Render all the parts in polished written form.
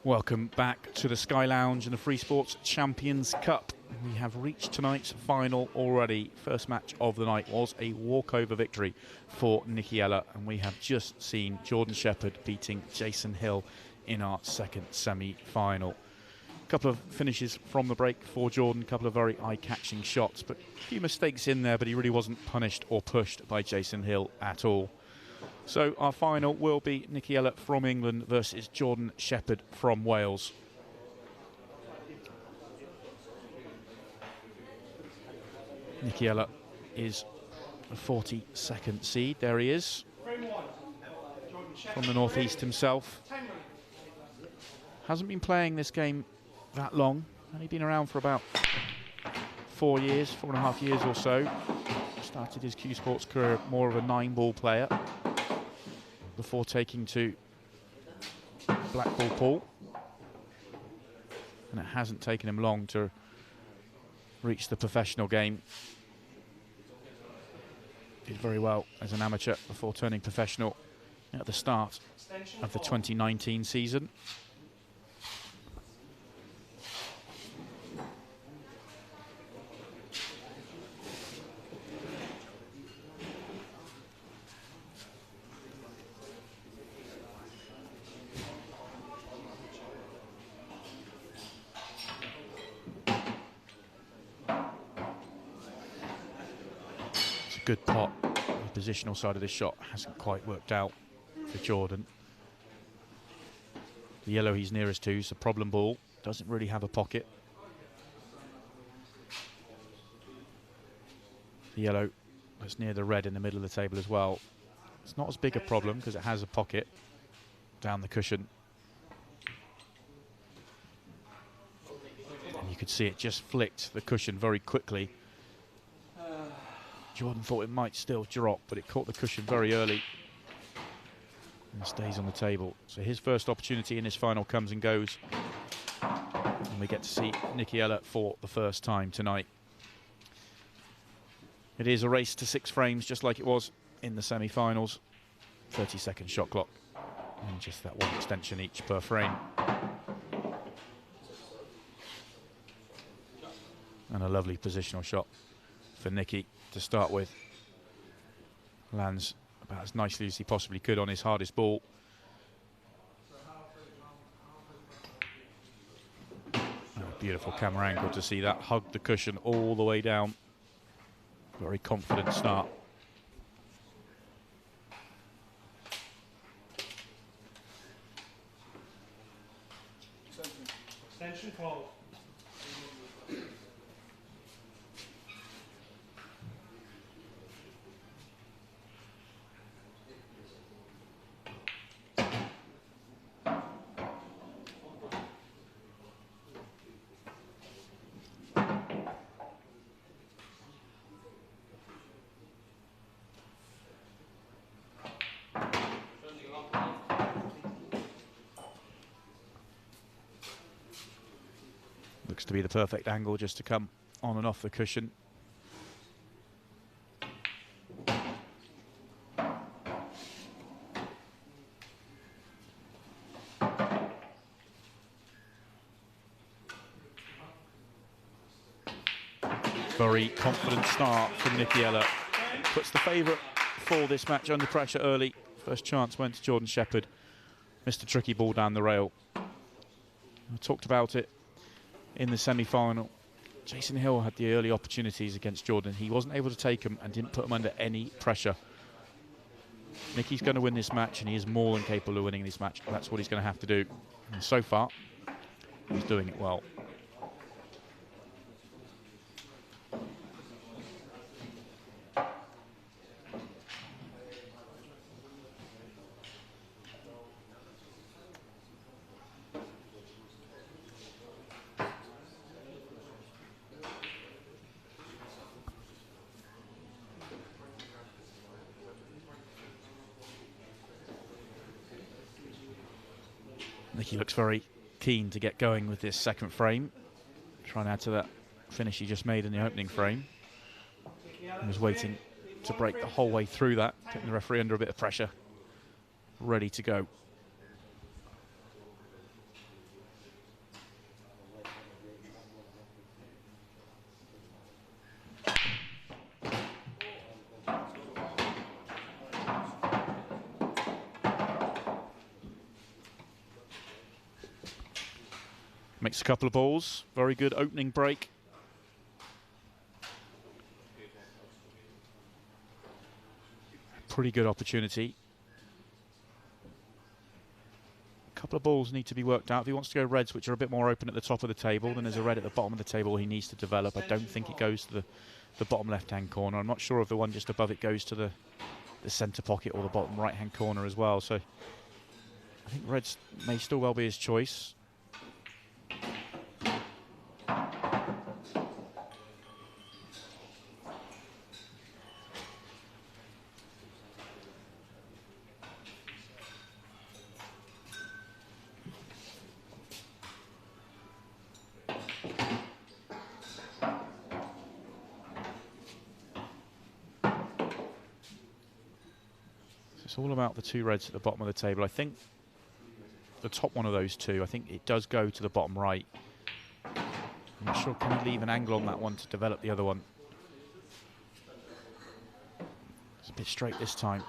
Welcome back to the Sky Lounge and the Freesport Champions Cup. We have reached tonight's final already. First match of the night was a walkover victory for POOL-Ellar, and we have just seen Jordan Shepherd beating Jason Hill in our second semi-final. A couple of finishes from the break for Jordan, a couple of very eye-catching shots, but a few mistakes in there, but he really wasn't punished or pushed by Jason Hill at all. So our final will be POOL-Ellar from England versus Jordan Shepherd from Wales. POOL-Ellar is a 42nd seed. There he is, from the northeast himself. Hasn't been playing this game that long. Only been around for about 4 years, 4.5 years or so. Started his Q Sports career more of a 9-ball player before taking to black ball pool, and it hasn't taken him long to reach the professional game. Did very well as an amateur before turning professional at the start of the 2019 season. Good pot. The positional side of this shot hasn't quite worked out for Jordan. The yellow he's nearest to is a problem ball. Doesn't really have a pocket. The yellow that's near the red in the middle of the table as well. It's not as big a problem because it has a pocket down the cushion. And you could see it just flicked the cushion very quickly. Jordan thought it might still drop, but it caught the cushion very early and stays on the table. So his first opportunity in his final comes and goes, and we get to see POOL-Ellar for the first time tonight. It is a race to 6 frames, just like it was in the semi-finals. 30-second shot clock, and just that one extension each per frame. And a lovely positional shot for Nicky to start with. Lands about as nicely as he possibly could on his hardest ball. And a beautiful camera angle to see that hug the cushion all the way down. Very confident start. Extension close. Looks to be the perfect angle just to come on and off the cushion. Very confident start from POOL-Ellar. Puts the favourite for this match under pressure early. First chance went to Jordan Shepherd. Missed a tricky ball down the rail. I talked about it in the semi-final. Jason Hill had the early opportunities against Jordan. He wasn't able to take them and didn't put them under any pressure. Nicky's going to win this match, and he is more than capable of winning this match. That's what he's going to have to do. And so far, he's doing it well. Nicky looks very keen to get going with this second frame. Trying to add to that finish he just made in the opening frame. He was waiting to break the whole way through that, putting the referee under a bit of pressure. Ready to go. Makes a couple of balls. Very good opening break. Pretty good opportunity. A couple of balls need to be worked out. If he wants to go reds, which are a bit more open at the top of the table, then there's a red at the bottom of the table he needs to develop. I don't think it goes to the bottom left-hand corner. I'm not sure if the one just above it goes to the centre pocket or the bottom right-hand corner as well. So I think reds may still well be his choice. It's all about the two reds at the bottom of the table. I think the top one of those two, I think it does go to the bottom right. I'm not sure, can he leave an angle on that one to develop the other one? It's a bit straight this time.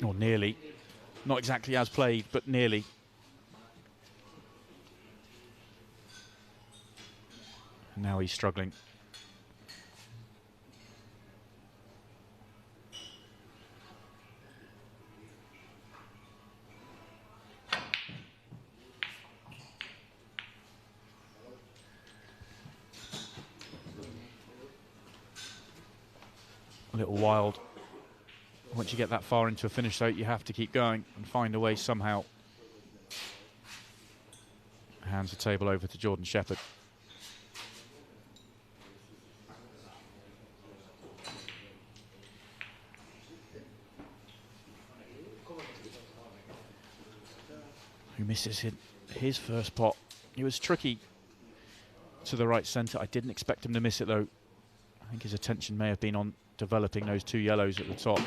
Or nearly. Not exactly as played, but nearly. Now he's struggling. A little wild. Once you get that far into a finish though, you have to keep going and find a way somehow. Hands the table over to Jordan Shepherd. Who misses his first pot. It was tricky to the right centre. I didn't expect him to miss it though. I think his attention may have been on developing those two yellows at the top.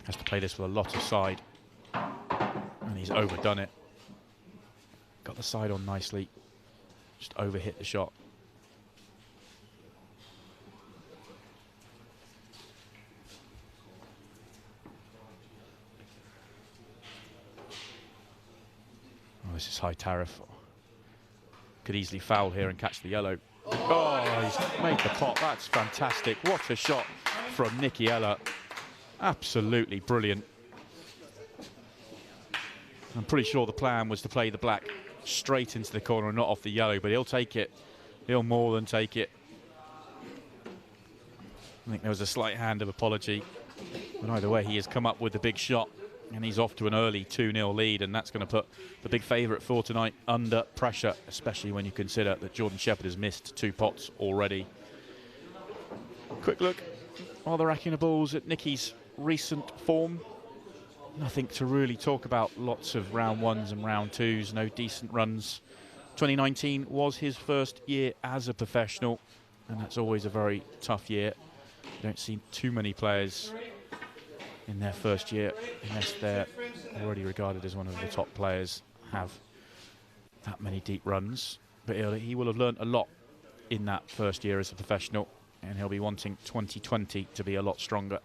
Has to play this with a lot of side. And he's overdone it. Got the side on nicely. Just overhit the shot. Oh, this is high tariff. Could easily foul here and catch the yellow. Oh, he's made the pot. That's fantastic. What a shot from Nicky-Ellar. Absolutely brilliant. I'm pretty sure the plan was to play the black straight into the corner and not off the yellow, but he'll take it. He'll more than take it. I think there was a slight hand of apology. But either way, he has come up with the big shot, and he's off to an early 2-0 lead, and that's going to put the big favourite for tonight under pressure, especially when you consider that Jordan Shepherd has missed 2 pots already. Quick look while they're racking the balls at Nicky's recent form. Nothing to really talk about. Lots of round 1s and round 2s, no decent runs. 2019 was his first year as a professional, and that's always a very tough year. You don't see too many players in their first year, unless they're already regarded as one of the top players, have that many deep runs. But he will have learned a lot in that first year as a professional, and he'll be wanting 2020 to be a lot stronger.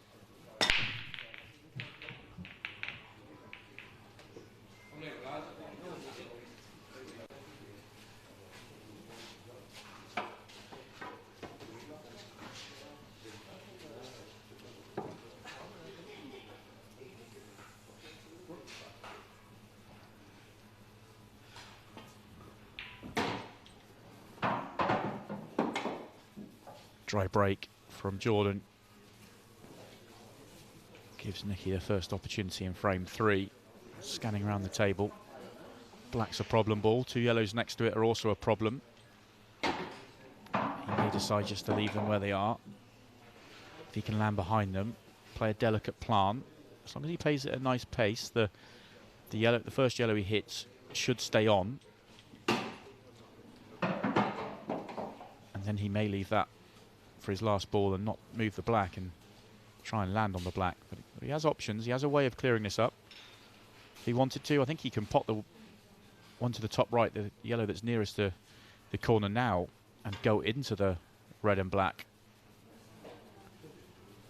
Dry break from Jordan. Gives Nicky the first opportunity in frame 3. Scanning around the table. Black's a problem ball. 2 yellows next to it are also a problem. He may decide just to leave them where they are. If he can land behind them, play a delicate plant. As long as he plays at a nice pace, the first yellow he hits should stay on. And then he may leave that for his last ball and not move the black and try and land on the black. But he has options. He has a way of clearing this up. If he wanted to, I think he can pot the one to the top right, the yellow that's nearest to the corner now, and go into the red and black.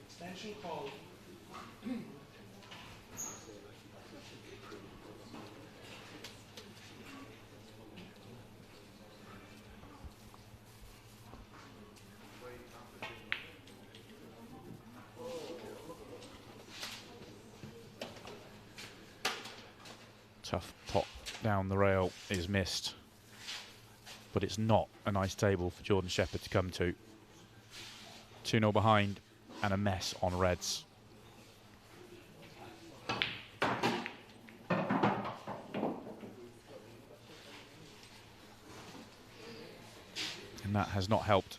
Extension call. Tough pot down the rail is missed, but it's not a nice table for Jordan Shepherd to come to. 2-0 behind and a mess on reds. And that has not helped.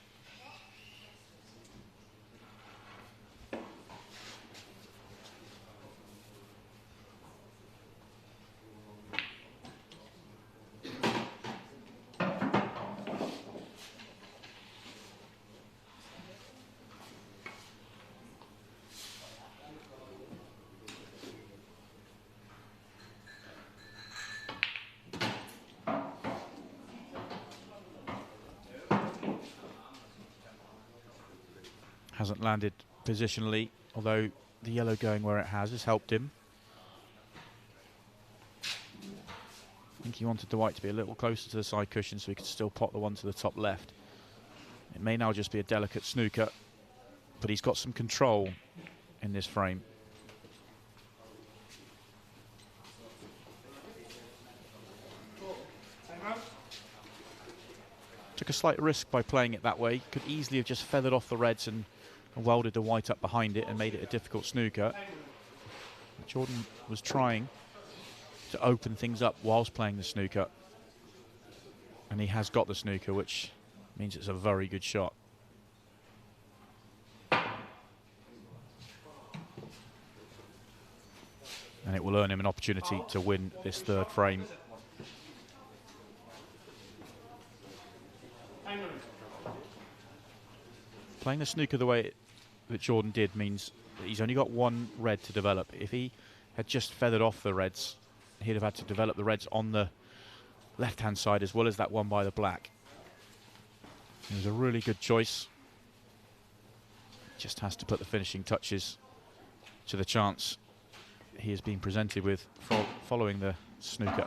Hasn't landed positionally, although the yellow going where it has helped him. I think he wanted the white to be a little closer to the side cushion so he could still pot the one to the top left. It may now just be a delicate snooker, but he's got some control in this frame. Took a slight risk by playing it that way. Could easily have just feathered off the reds and welded the white up behind it and made it a difficult snooker. Jordan was trying to open things up whilst playing the snooker, and he has got the snooker, which means it's a very good shot. And it will earn him an opportunity to win this third frame. Playing the snooker the way that Jordan did means that he's only got one red to develop. If he had just feathered off the reds, he'd have had to develop the reds on the left-hand side as well as that one by the black. It was a really good choice. Just has to put the finishing touches to the chance he is being presented with following the snooker.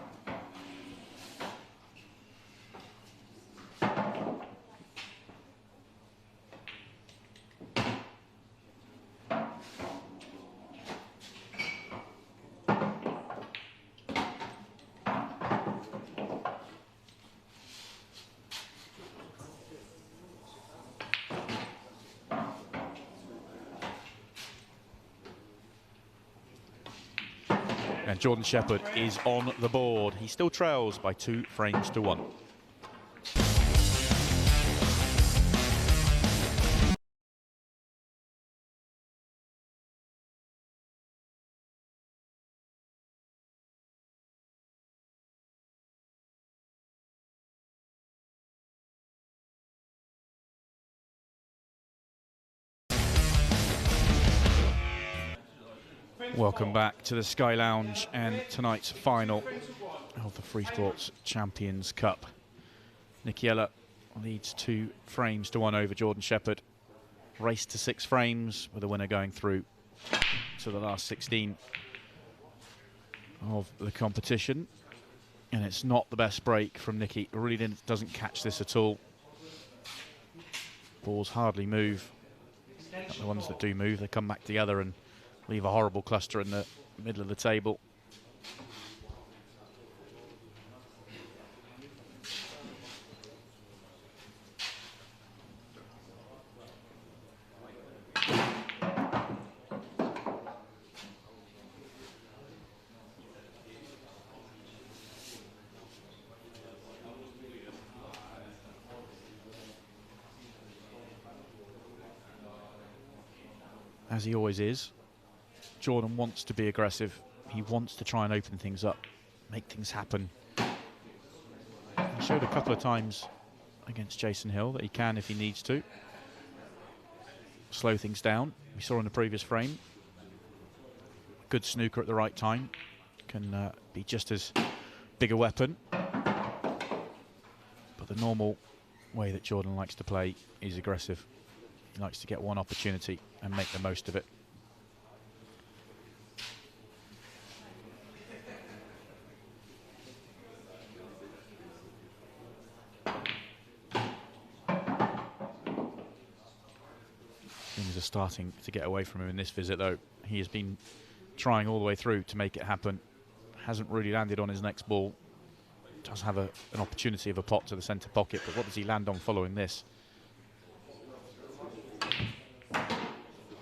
And Jordan Shepherd is on the board. He still trails by 2 frames to 1. Welcome back to the Sky Lounge and tonight's final of the Freesport Champions Cup. Nikiela leads 2 frames to 1 over Jordan Shepherd. Race to 6 frames with the winner going through to the last 16 of the competition. And it's not the best break from Nikki. Really doesn't catch this at all. Balls hardly move. But the ones that do move, they come back together and leave a horrible cluster in the middle of the table. As he always is, Jordan wants to be aggressive. He wants to try and open things up, make things happen. He showed a couple of times against Jason Hill that he can if he needs to. slow things down. We saw in the previous frame. Good snooker at the right time. Can be just as big a weapon. But the normal way that Jordan likes to play is aggressive. He likes to get one opportunity and make the most of it. Things are starting to get away from him in this visit, though. He has been trying all the way through to make it happen. Hasn't really landed on his next ball. Does have an opportunity of a pot to the centre pocket, but what does he land on following this?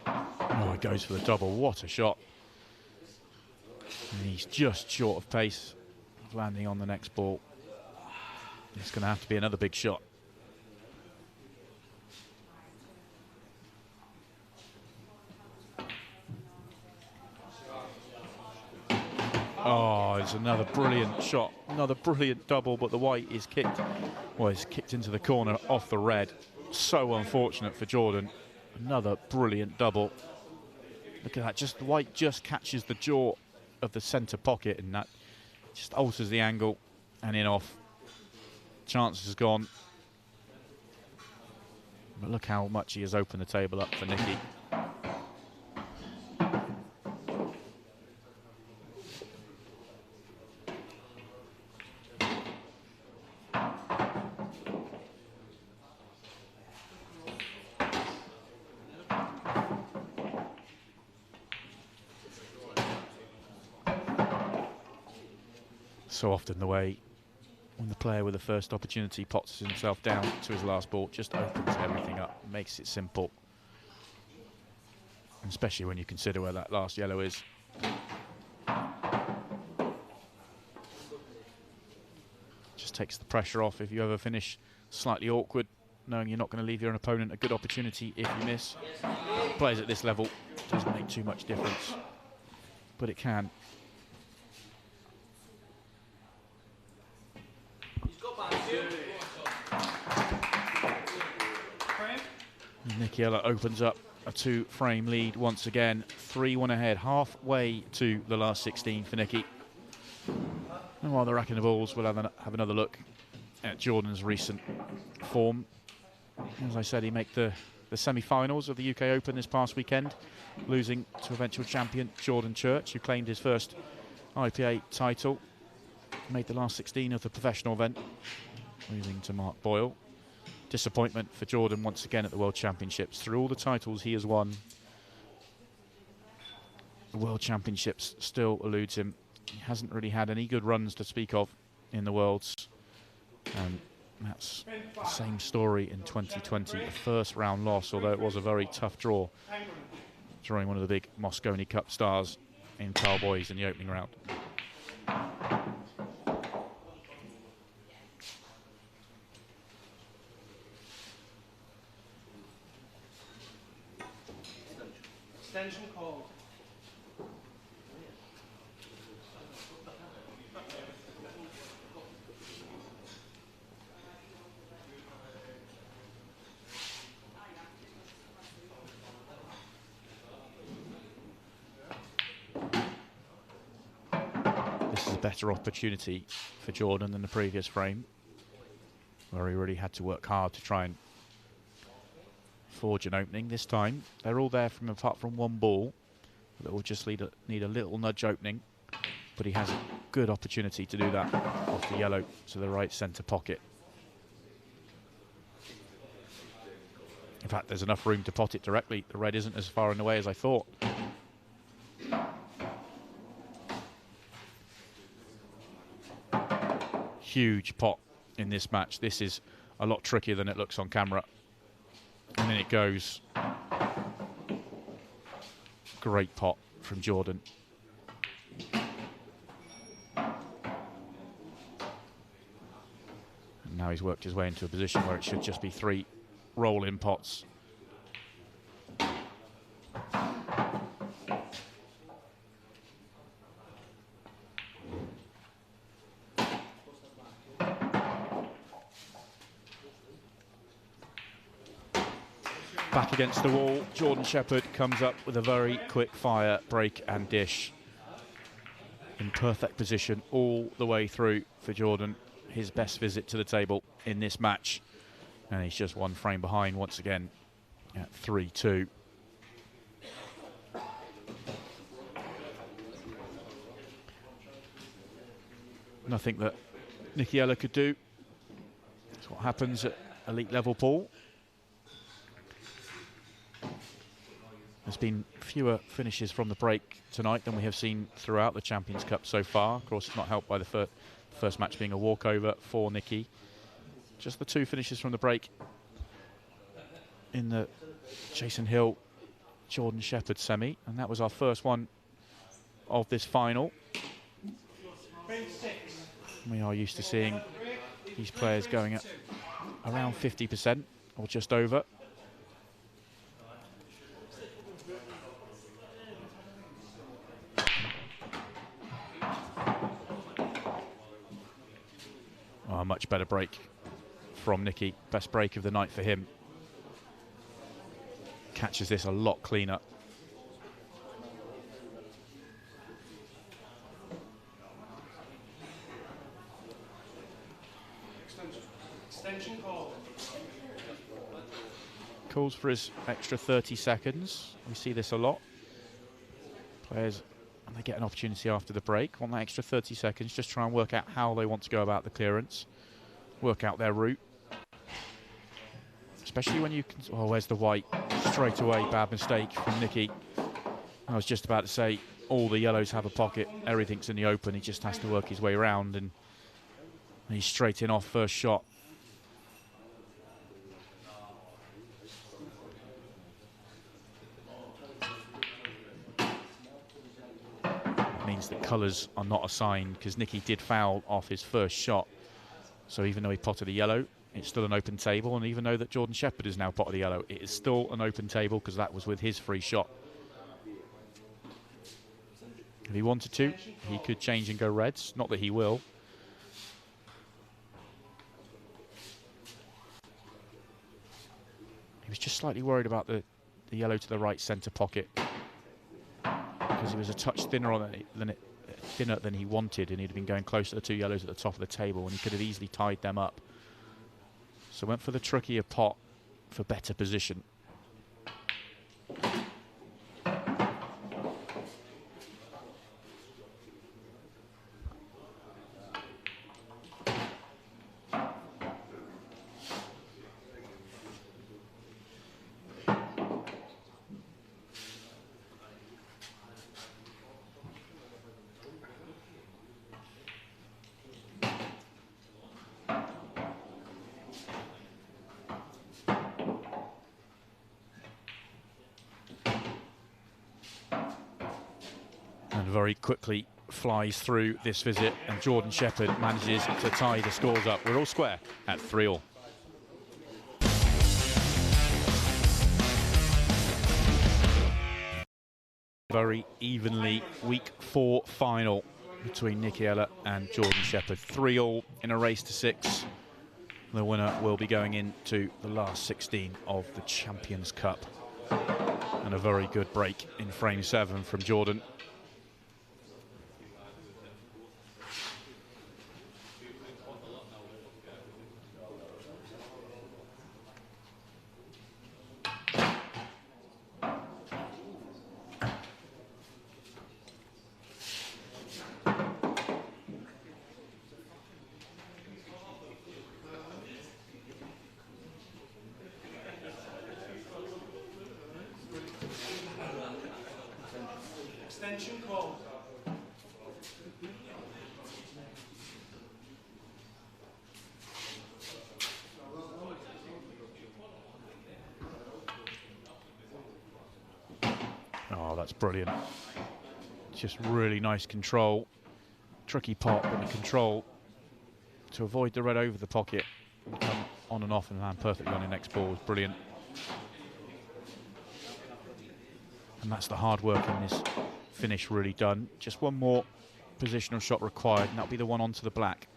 Oh, he goes for the double. What a shot. And he's just short of pace of landing on the next ball. It's going to have to be another big shot. Oh, it's another brilliant shot, another brilliant double, but the white is kicked, well, it's kicked into the corner off the red. So unfortunate for Jordan. Another brilliant double. Look at that, just the white just catches the jaw of the centre pocket, and that just alters the angle and in off. Chance is gone. But look how much he has opened the table up for Nicky. So often the way when the player with the first opportunity pots himself down to his last ball, just opens everything up, makes it simple. And especially when you consider where that last yellow is. Just takes the pressure off if you ever finish slightly awkward, knowing you're not going to leave your opponent a good opportunity if you miss. Players at this level, doesn't make too much difference, but it can. Nicky-Ellar opens up a 2-frame lead once again. 3-1 ahead, halfway to the last 16 for Nicky. And while they're racking the balls, we'll have another look at Jordan's recent form. As I said, he made the semi-finals of the UK Open this past weekend, losing to eventual champion Jordan Church, who claimed his first IPA title. Made the last 16 of the professional event, losing to Mark Boyle. Disappointment for Jordan once again at the World Championships. Through all the titles he has won, the World Championships still eludes him. He hasn't really had any good runs to speak of in the Worlds. And that's the same story in 2020. A first round loss, although it was a very tough draw, drawing one of the big Mosconi Cup stars in Carl Boys in the opening round. Extension called. This is a better opportunity for Jordan than the previous frame, where he really had to work hard to try and forge an opening. This time they're all there from apart from one ball that will just need a little nudge opening, but he has a good opportunity to do that off the yellow to the right centre pocket. In fact, there's enough room to pot it directly. The red isn't as far in the way as I thought. Huge pot in this match. This is a lot trickier than it looks on camera. And then it goes. Great pot from Jordan. And now he's worked his way into a position where it should just be 3 roll-in pots. Back against the wall, Jordan Shepherd comes up with a very quick fire break and dish. In perfect position all the way through for Jordan. His best visit to the table in this match. And he's just one frame behind once again at 3-2. Nothing that Nicky could do. That's what happens at elite level pool. There's been fewer finishes from the break tonight than we have seen throughout the Champions Cup so far. Of course, it's not helped by the first match being a walkover for Nicky. Just the 2 finishes from the break in the Jason Hill, Jordan Shepherd semi, and that was our first one of this final. We are used to seeing these players going at around 50% or just over. Oh, a much better break from Nicky. Best break of the night for him. Catches this a lot cleaner. Extension call. Calls for his extra 30 seconds. We see this a lot. Players, when they get an opportunity after the break, want that extra 30 seconds, just try and work out how they want to go about the clearance, work out their route. Especially when you can, oh, where's the white? Straight away, bad mistake from Nicky. I was just about to say, all the yellows have a pocket, everything's in the open, he just has to work his way around, and he's straight in off first shot. Means that colours are not assigned, because Nicky did foul off his first shot. So even though he potted a yellow, it's still an open table, and even though that Jordan Shepherd is now potted a yellow, it is still an open table because that was with his free shot. If he wanted to, he could change and go reds. Not that he will. He was just slightly worried about the yellow to the right centre pocket, because he was a touch thinner on it than he wanted, and he'd been going close to the 2 yellows at the top of the table, and he could have easily tied them up. So went for the trickier pot for better position. Very quickly flies through this visit, and Jordan Shepherd manages to tie the scores up. We're all square at 3-all. Very evenly week 4 final between Nicky and Jordan Shepherd. 3-all in a race to 6. The winner will be going into the last 16 of the Champions Cup. And a very good break in frame 7 from Jordan. Extension call. Oh, that's brilliant. Just really nice control. Tricky pot, but the control to avoid the red over the pocket. Come on and off and land perfectly on your next ball is brilliant. And that's the hard work in this finish really done. Just one more positional shot required, and that'll be the one onto the black.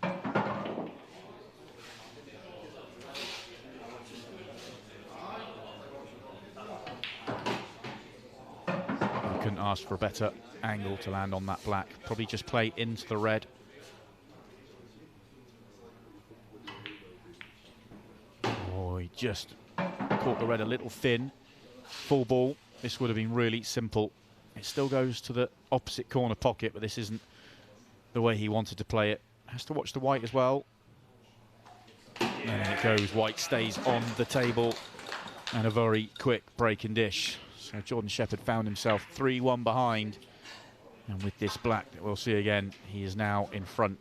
couldn't ask for a better angle to land on that black. Probably just play into the red. Oh, he just caught the red a little thin. Full ball. This would have been really simple. It still goes to the opposite corner pocket, but this isn't the way he wanted to play it. Has to watch the white as well. And it goes, white stays on the table, and a very quick break and dish. So Jordan Shepherd found himself 3-1 behind, and with this black that we'll see again, he is now in front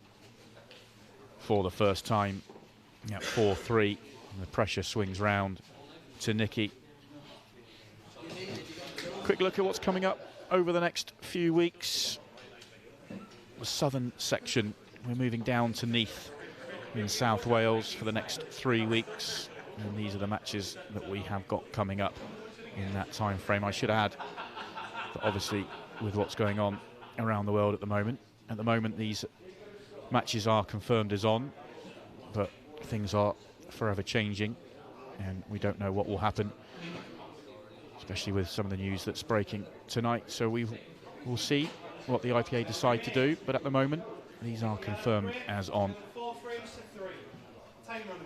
for the first time at 4-3, and the pressure swings round to Nicky. Quick look at what's coming up over the next few weeks. The southern section, we're moving down to Neath in South Wales for the next 3 weeks, and these are the matches that we have got coming up in that time frame. I should add that obviously with what's going on around the world at the moment these matches are confirmed as on, but things are forever changing and we don't know what will happen, especially with some of the news that's breaking tonight. So we will see what the IPA decide to do, but at the moment these are confirmed as on. 4 frames to 3. Time running.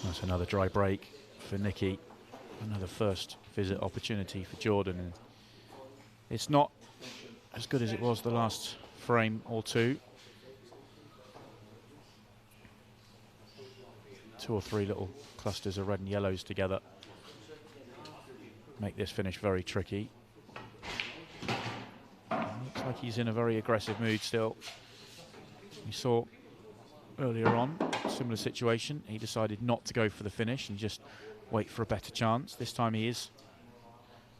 That's another dry break for Nicky. Another first visit opportunity for Jordan. And it's not as good as it was the last frame or two. 2 or 3 little clusters of red and yellows together make this finish very tricky. Looks like he's in a very aggressive mood still. We saw earlier on, similar situation. He decided not to go for the finish and just wait for a better chance. This time he is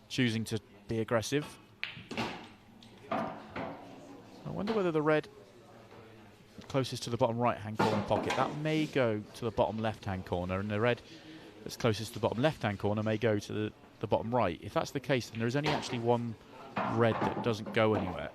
choosing to be aggressive. I wonder whether the red closest to the bottom right-hand corner pocket, that may go to the bottom left-hand corner, and the red that's closest to the bottom left-hand corner may go to the bottom right. If that's the case, then there is only actually one red that doesn't go anywhere.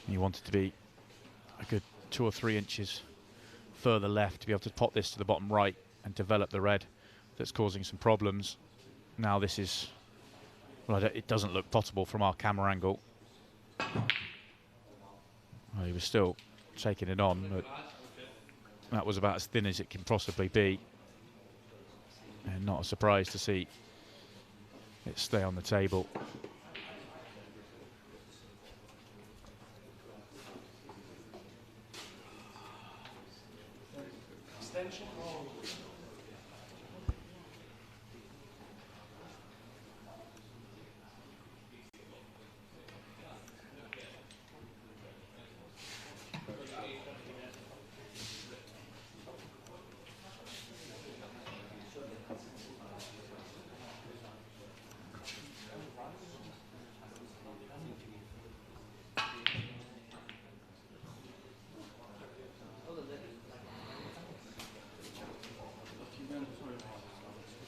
He wanted to be a good 2 or 3 inches further left to be able to pot this to the bottom right and develop the red that's causing some problems. Now this is, well, it doesn't look potable from our camera angle. Well, he was still taking it on, but that was about as thin as it can possibly be. And not a surprise to see it stay on the table. Extension call.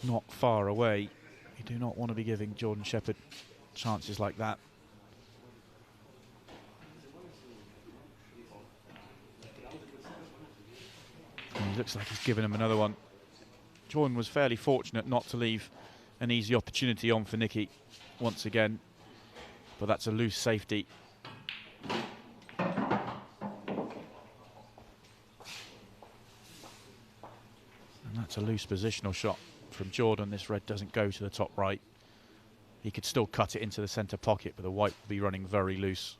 Not far away. You do not want to be giving Jordan Shepherd chances like that. And he looks like he's given him another one. Jordan was fairly fortunate not to leave an easy opportunity on for Nicky once again, but that's a loose safety. And that's a loose positional shot from Jordan. This red doesn't go to the top right. He could still cut it into the centre pocket, but the white would be running very loose.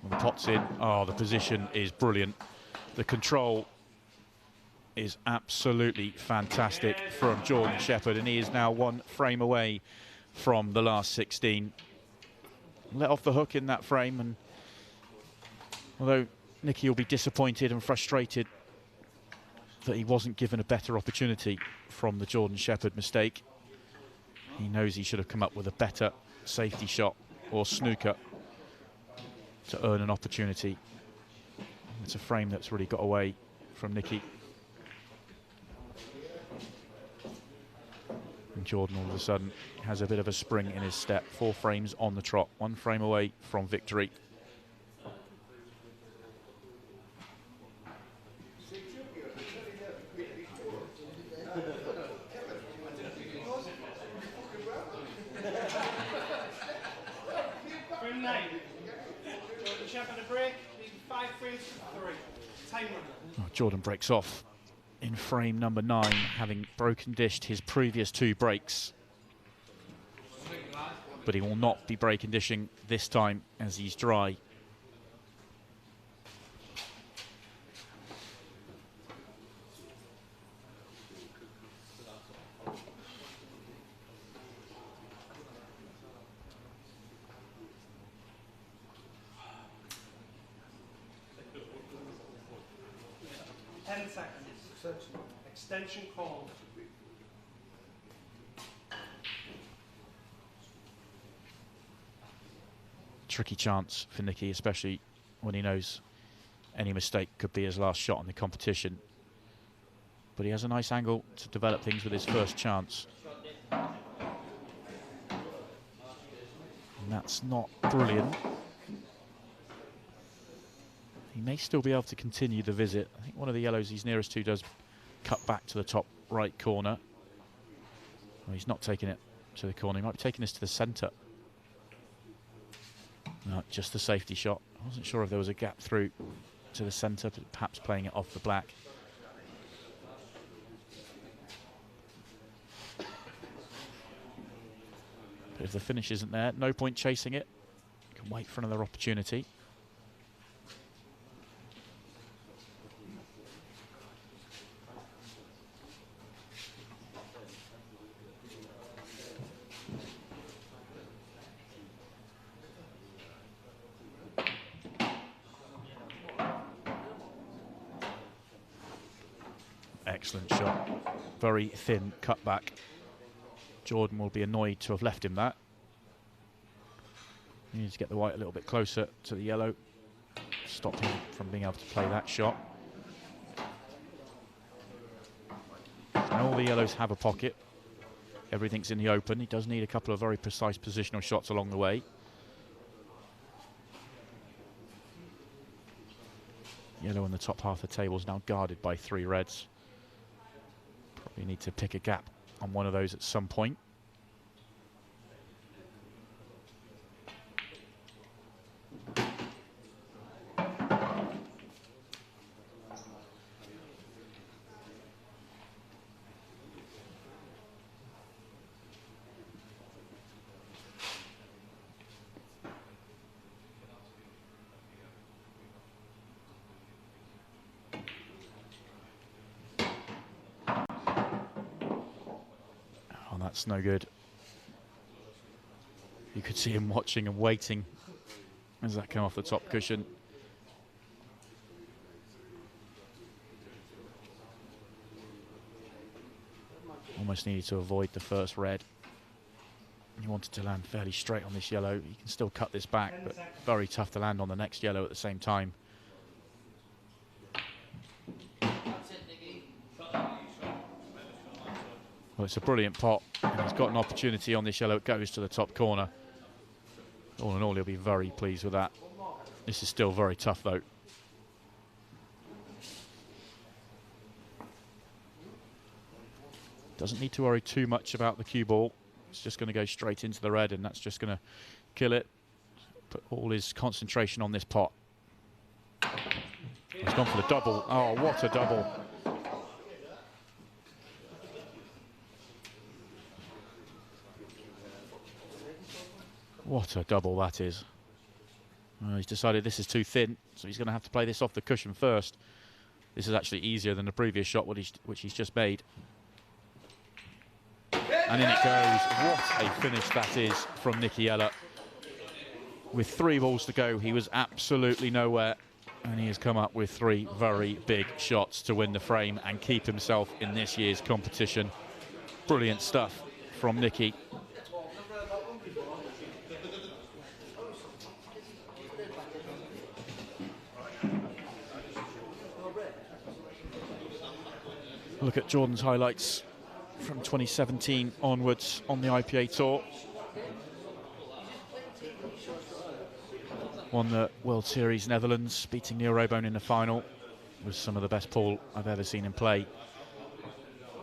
Well, The pot's in. Oh, the position is brilliant. The control is absolutely fantastic from Jordan Shepherd, and he is now 1 frame away from the last 16. Let off the hook in that frame, and although Nicky will be disappointed and frustrated that he wasn't given a better opportunity from the Jordan Shepherd mistake, he knows he should have come up with a better safety shot or snooker to earn an opportunity. It's a frame that's really got away from Nicky. And Jordan all of a sudden has a bit of a spring in his step. 4 frames on the trot, 1 frame away from victory. Frame 9. Jordan Shepherd a break. 5 frames to 3. Time runner. Oh, Jordan breaks off in frame number 9, having broken dished his previous 2 breaks. But he will not be breaking dishing this time as he's dry. Extension called. Tricky chance for Nicky, especially when he knows any mistake could be his last shot in the competition. But he has a nice angle to develop things with his first chance. And that's not brilliant. He may still be able to continue the visit. I think one of the yellows he's nearest to does cut back to the top right corner. Well, he's not taking it to the corner. He might be taking this to the centre. No, just the safety shot. I wasn't sure if there was a gap through to the centre, but perhaps playing it off the black. But if the finish isn't there, no point chasing it. You can wait for another opportunity. Excellent shot. Very thin cutback. Jordan will be annoyed to have left him that. He needs to get the white a little bit closer to the yellow. Stop him from being able to play that shot. And all the yellows have a pocket. Everything's in the open. He does need a couple of very precise positional shots along the way. Yellow in the top half of the table is now guarded by 3 reds. Probably need to pick a gap on one of those at some point. That's no good. You could see him watching and waiting as that came off the top cushion. Almost needed to avoid the first red. He wanted to land fairly straight on this yellow. He can still cut this back, but very tough to land on the next yellow at the same time. Well, it's a brilliant pot, and he's got an opportunity on this yellow. It goes to the top corner. All in all, he'll be very pleased with that. This is still very tough, though. Doesn't need to worry too much about the cue ball. It's just going to go straight into the red, and that's just going to kill it. Put all his concentration on this pot. He's gone for the double. Oh, what a double. What a double that is. Well, he's decided this is too thin, so he's going to have to play this off the cushion first. This is actually easier than the previous shot, which he's just made. And in it goes. What a finish that is from Nicky-Eller. With 3 balls to go, he was absolutely nowhere. And he has come up with 3 very big shots to win the frame and keep himself in this year's competition. Brilliant stuff from Nicky. Look at Jordan's highlights from 2017 onwards on the IPA Tour. Won the World Series Netherlands, beating Neil Robone in the final. Was some of the best pool I've ever seen him play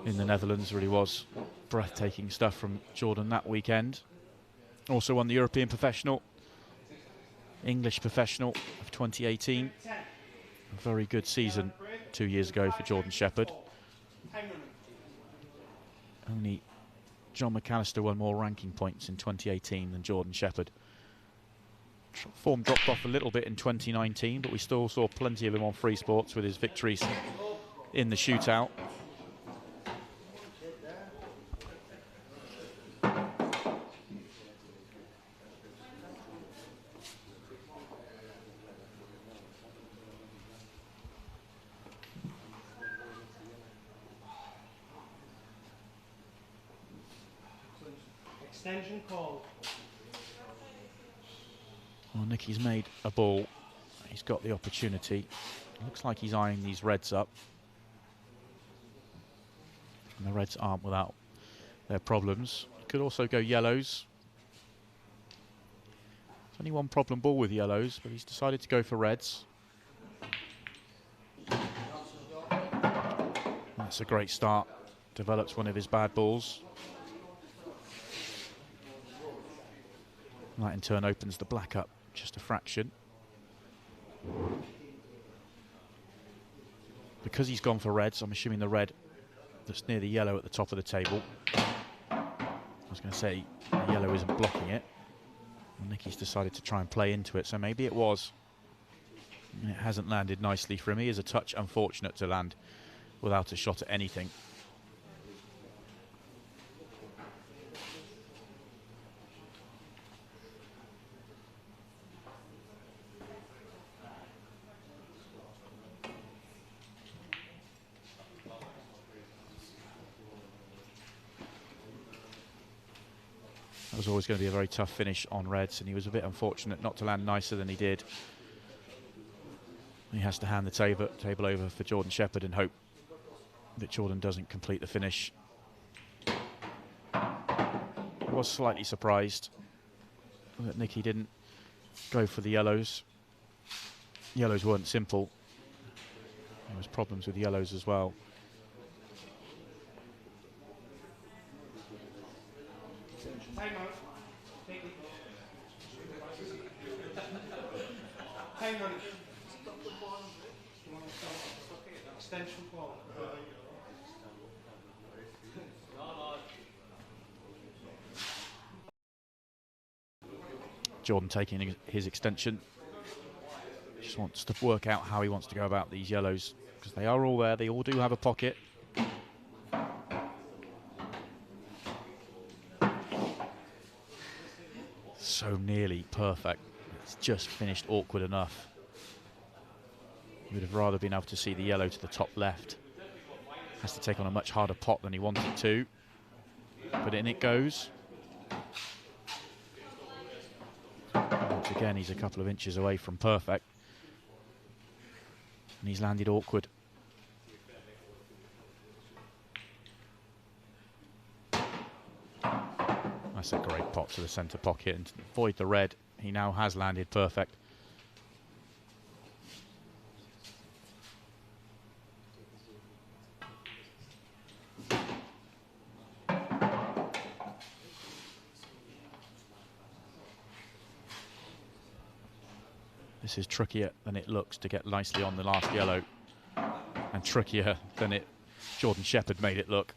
in the Netherlands. Really was breathtaking stuff from Jordan that weekend. Also won the European Professional, English Professional of 2018. A very good season 2 years ago for Jordan Shepherd. Only John McAllister won more ranking points in 2018 than Jordan Shepherd. Form dropped off a little bit in 2019, but we still saw plenty of him on Freesports with his victories in the shootout. Extension call. Well, Nicky's made a ball. He's got the opportunity. Looks like he's eyeing these reds up. And the reds aren't without their problems. Could also go yellows. There's only one problem ball with yellows, but he's decided to go for reds. That's a great start. Develops one of his bad balls. That in turn opens the black up just a fraction. Because he's gone for reds, I'm assuming the red that's near the yellow at the top of the table. I was going to say the yellow isn't blocking it. And Nicky's decided to try and play into it, so maybe it was. And it hasn't landed nicely for him. He is a touch unfortunate to land without a shot at anything. That was always going to be a very tough finish on reds, and he was a bit unfortunate not to land nicer than he did. He has to hand the table over for Jordan Shepherd and hope that Jordan doesn't complete the finish. I was slightly surprised that Nicky didn't go for the yellows. Yellows weren't simple. There was problems with yellows as well. Time out. Hang on. Extension call. Jordan taking his extension. Just wants to work out how he wants to go about these yellows, because they are all there. They all do have a pocket. So nearly perfect. It's just finished awkward enough. He would have rather been able to see the yellow to the top left. Has to take on a much harder pot than he wanted to. But in it goes. Once again, he's a couple of inches away from perfect. And he's landed awkward. That's a great pot to the centre pocket, and to avoid the red, he now has landed perfect. This is trickier than it looks to get nicely on the last yellow, and trickier than Jordan Shepherd made it look.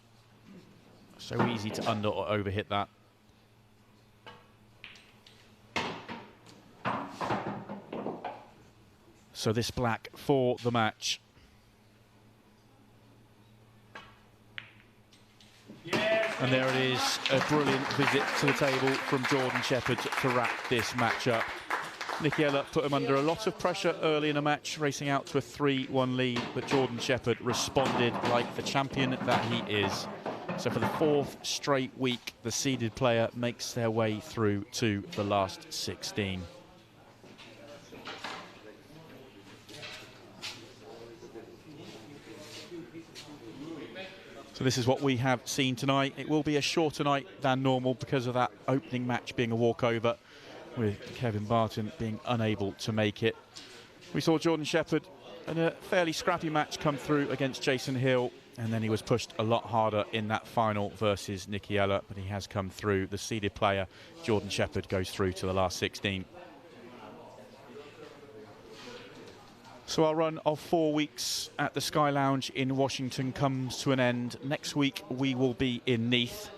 So easy to under or over hit that. So this black for the match. And there it is, a brilliant visit to the table from Jordan Shepherd to wrap this match up. Nicky-Ella put him under a lot of pressure early in the match, racing out to a 3-1 lead, but Jordan Shepherd responded like the champion that he is. So for the 4th straight week, the seeded player makes their way through to the last 16. So this is what we have seen tonight. It will be a shorter night than normal because of that opening match being a walkover, with Kevin Barton being unable to make it. We saw Jordan Shepherd in a fairly scrappy match come through against Jason Hill, and then he was pushed a lot harder in that final versus Nicky-Ella, but he has come through. The seeded player, Jordan Shepherd, goes through to the last 16. So our run of 4 weeks at the Sky Lounge in Washington comes to an end. Next week we will be in Neath,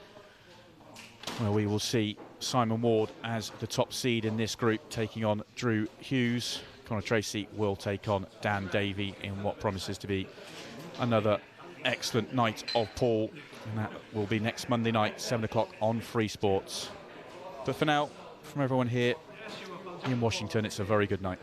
where we will see Simon Ward as the top seed in this group, taking on Drew Hughes. Connor Tracy will take on Dan Davey in what promises to be another excellent night of pool. And that will be next Monday night, 7 o'clock on Freesport. But for now, from everyone here in Washington, it's a very good night.